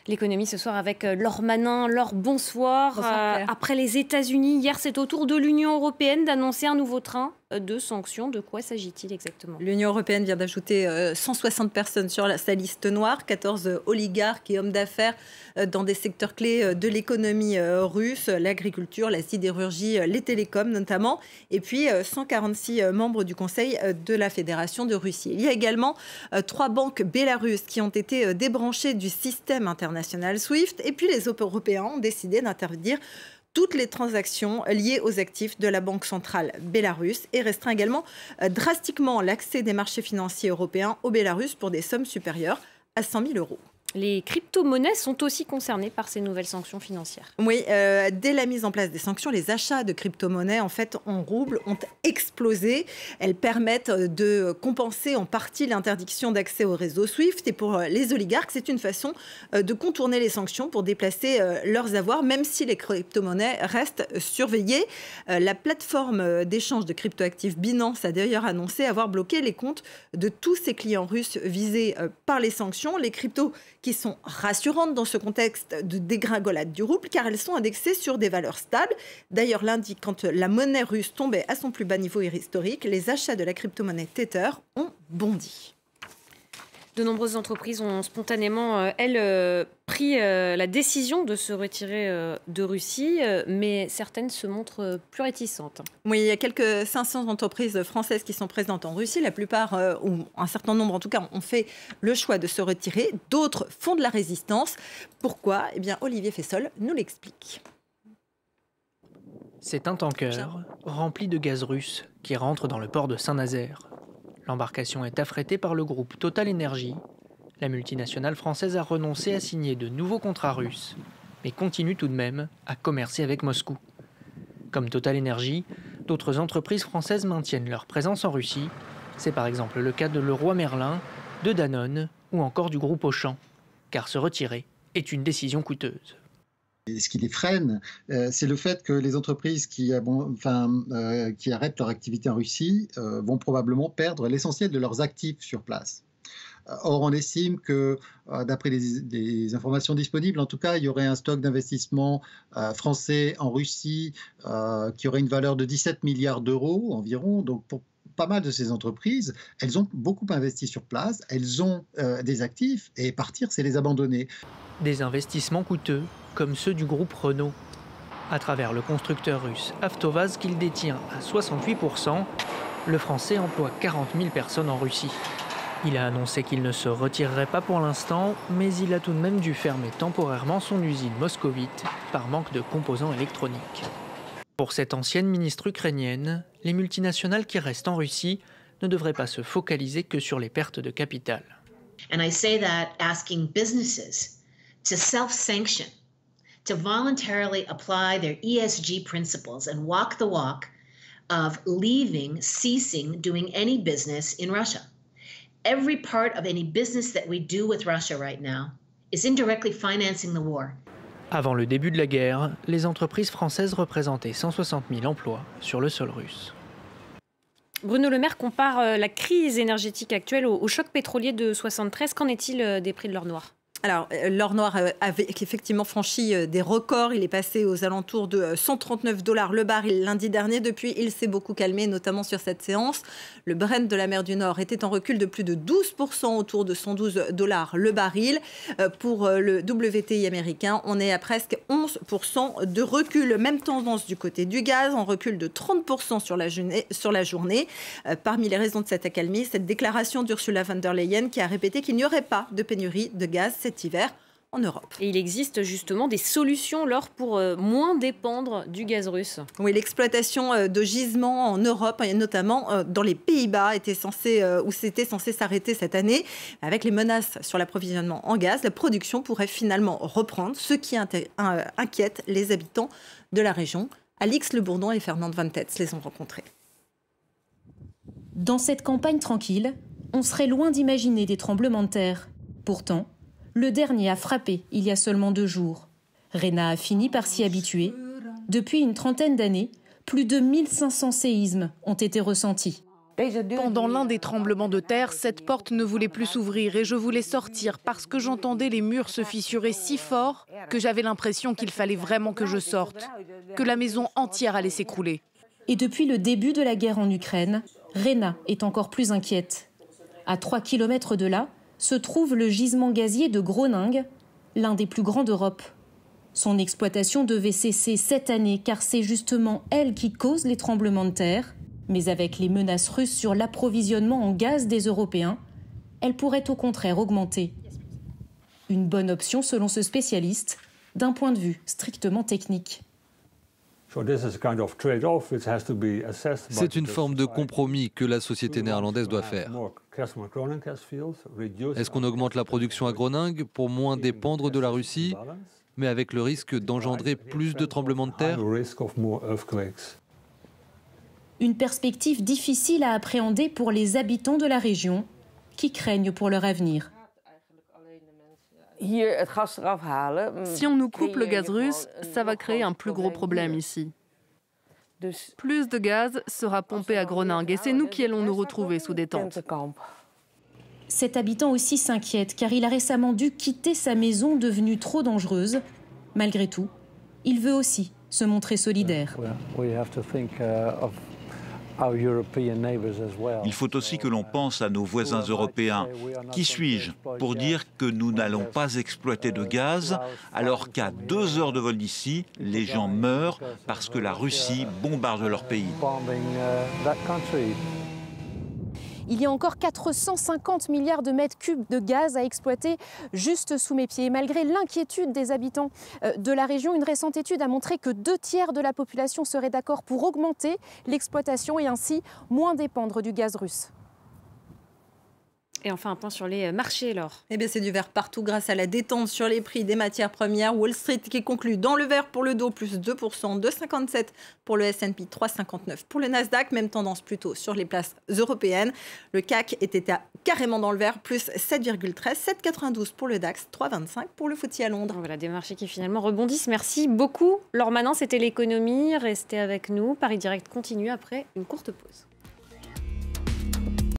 L'économie ce soir avec Laure Manin. Laure, bonsoir. Après les États-Unis, hier, c'est au tour de l'Union européenne d'annoncer un nouveau train de sanctions. De quoi s'agit-il exactement? L'Union européenne vient d'ajouter 160 personnes sur sa liste noire, 14 oligarques et hommes d'affaires dans des secteurs clés de l'économie russe, l'agriculture, la sidérurgie, les télécoms notamment, et puis 146 membres du Conseil de la Fédération de Russie. Il y a également 3 banques bélarusses qui ont été débranchées du système international SWIFT, et puis les Européens ont décidé d'interdire toutes les transactions liées aux actifs de la Banque centrale bélarusse et restreint également drastiquement l'accès des marchés financiers européens au Bélarus pour des sommes supérieures à 100 000 euros. Les crypto-monnaies sont aussi concernées par ces nouvelles sanctions financières. Oui, dès la mise en place des sanctions, les achats de crypto-monnaies en roubles ont explosé. Elles permettent de compenser en partie l'interdiction d'accès au réseau SWIFT. Et pour les oligarques, c'est une façon de contourner les sanctions pour déplacer leurs avoirs, même si les crypto-monnaies restent surveillées. La plateforme d'échange de crypto-actifs Binance a d'ailleurs annoncé avoir bloqué les comptes de tous ses clients russes visés par les sanctions. Les cryptos qui sont rassurantes dans ce contexte de dégringolade du rouble, car elles sont indexées sur des valeurs stables. D'ailleurs, lundi, quand la monnaie russe tombait à son plus bas niveau historique, les achats de la crypto-monnaie Tether ont bondi. De nombreuses entreprises ont spontanément, pris la décision de se retirer de Russie, mais certaines se montrent plus réticentes. Oui, il y a quelques 500 entreprises françaises qui sont présentes en Russie. La plupart, ou un certain nombre en tout cas, ont fait le choix de se retirer. D'autres font de la résistance. Pourquoi? Eh bien, Olivier Fessol nous l'explique. C'est un tanker rempli de gaz russe qui rentre dans le port de Saint-Nazaire. L'embarcation est affrétée par le groupe Total Energy. La multinationale française a renoncé à signer de nouveaux contrats russes, mais continue tout de même à commercer avec Moscou. Comme Total Energy, d'autres entreprises françaises maintiennent leur présence en Russie. C'est par exemple le cas de Leroy Merlin, de Danone ou encore du groupe Auchan. Car se retirer est une décision coûteuse. Et ce qui les freine, c'est le fait que les entreprises qui arrêtent leur activité en Russie vont probablement perdre l'essentiel de leurs actifs sur place. Or, on estime que, d'après les informations disponibles, en tout cas, il y aurait un stock d'investissement français en Russie qui aurait une valeur de 17 milliards d'euros environ. Donc, pour pas mal de ces entreprises, elles ont beaucoup investi sur place, elles ont des actifs, et partir, c'est les abandonner. Des investissements coûteux, comme ceux du groupe Renault. À travers le constructeur russe Avtovaz qu'il détient à 68%, le Français emploie 40 000 personnes en Russie. Il a annoncé qu'il ne se retirerait pas pour l'instant, mais il a tout de même dû fermer temporairement son usine moscovite par manque de composants électroniques. Pour cette ancienne ministre ukrainienne, les multinationales qui restent en Russie ne devraient pas se focaliser que sur les pertes de capital. And I say that asking businesses to self-sanction, to voluntarily apply their ESG principles and walk the walk of ceasing doing any business in Russia. Every part of any business that we do with Russia right now is indirectly financing the war. Avant le début de la guerre, les entreprises françaises représentaient 160 000 emplois sur le sol russe. Bruno Le Maire compare la crise énergétique actuelle au choc pétrolier de 1973. Qu'en est-il des prix de l'or noir ? Alors, l'or noir avait effectivement franchi des records. Il est passé aux alentours de 139 $ le baril lundi dernier. Depuis, il s'est beaucoup calmé, notamment sur cette séance. Le Brent de la mer du Nord était en recul de plus de 12%, autour de 112 $ le baril. Pour le WTI américain, on est à presque 11% de recul. Même tendance du côté du gaz, en recul de 30% sur la journée. Parmi les raisons de cette accalmie, cette déclaration d'Ursula von der Leyen qui a répété qu'il n'y aurait pas de pénurie de gaz cet hiver en Europe. Et il existe justement des solutions, Laure, pour moins dépendre du gaz russe. Oui, l'exploitation de gisements en Europe, et notamment dans les Pays-Bas, c'était censé s'arrêter cette année. Avec les menaces sur l'approvisionnement en gaz, la production pourrait finalement reprendre, ce qui inquiète les habitants de la région. Alix Le Bourdon et Fernande Van Tetz les ont rencontrés. Dans cette campagne tranquille, on serait loin d'imaginer des tremblements de terre. Pourtant, le dernier a frappé il y a seulement 2 jours. Rena a fini par s'y habituer. Depuis une trentaine d'années, plus de 1500 séismes ont été ressentis. Pendant l'un des tremblements de terre, cette porte ne voulait plus s'ouvrir et je voulais sortir parce que j'entendais les murs se fissurer si fort que j'avais l'impression qu'il fallait vraiment que je sorte, que la maison entière allait s'écrouler. Et depuis le début de la guerre en Ukraine, Rena est encore plus inquiète. À 3 kilomètres de là se trouve le gisement gazier de Groningue, l'un des plus grands d'Europe. Son exploitation devait cesser cette année car c'est justement elle qui cause les tremblements de terre. Mais avec les menaces russes sur l'approvisionnement en gaz des Européens, elle pourrait au contraire augmenter. Une bonne option selon ce spécialiste, d'un point de vue strictement technique. C'est une forme de compromis que la société néerlandaise doit faire. Est-ce qu'on augmente la production à Groningue pour moins dépendre de la Russie, mais avec le risque d'engendrer plus de tremblements de terre ? Une perspective difficile à appréhender pour les habitants de la région qui craignent pour leur avenir. Si on nous coupe le gaz russe, ça va créer un plus gros problème ici. Plus de gaz sera pompé à Groningue et c'est nous qui allons nous retrouver sous des tentes. Cet habitant aussi s'inquiète car il a récemment dû quitter sa maison devenue trop dangereuse. Malgré tout, il veut aussi se montrer solidaire. Il faut aussi que l'on pense à nos voisins européens. Qui suis-je pour dire que nous n'allons pas exploiter de gaz alors qu'à 2 heures de vol d'ici, les gens meurent parce que la Russie bombarde leur pays? Il y a encore 450 milliards de mètres cubes de gaz à exploiter juste sous mes pieds. Malgré l'inquiétude des habitants de la région, une récente étude a montré que 2 tiers de la population seraient d'accord pour augmenter l'exploitation et ainsi moins dépendre du gaz russe. Et enfin, un point sur les marchés, Laure. Eh bien, c'est du vert partout grâce à la détente sur les prix des matières premières. Wall Street qui conclut dans le vert pour le Dow, plus 2%, 2,57 pour le S&P, 3,59 pour le Nasdaq. Même tendance plutôt sur les places européennes. Le CAC était carrément dans le vert, plus 7,13, 7,92 pour le DAX, 3,25 pour le FTSE à Londres. Voilà, des marchés qui finalement rebondissent. Merci beaucoup, Laure Manin. C'était l'économie. Restez avec nous. Paris Direct continue après une courte pause.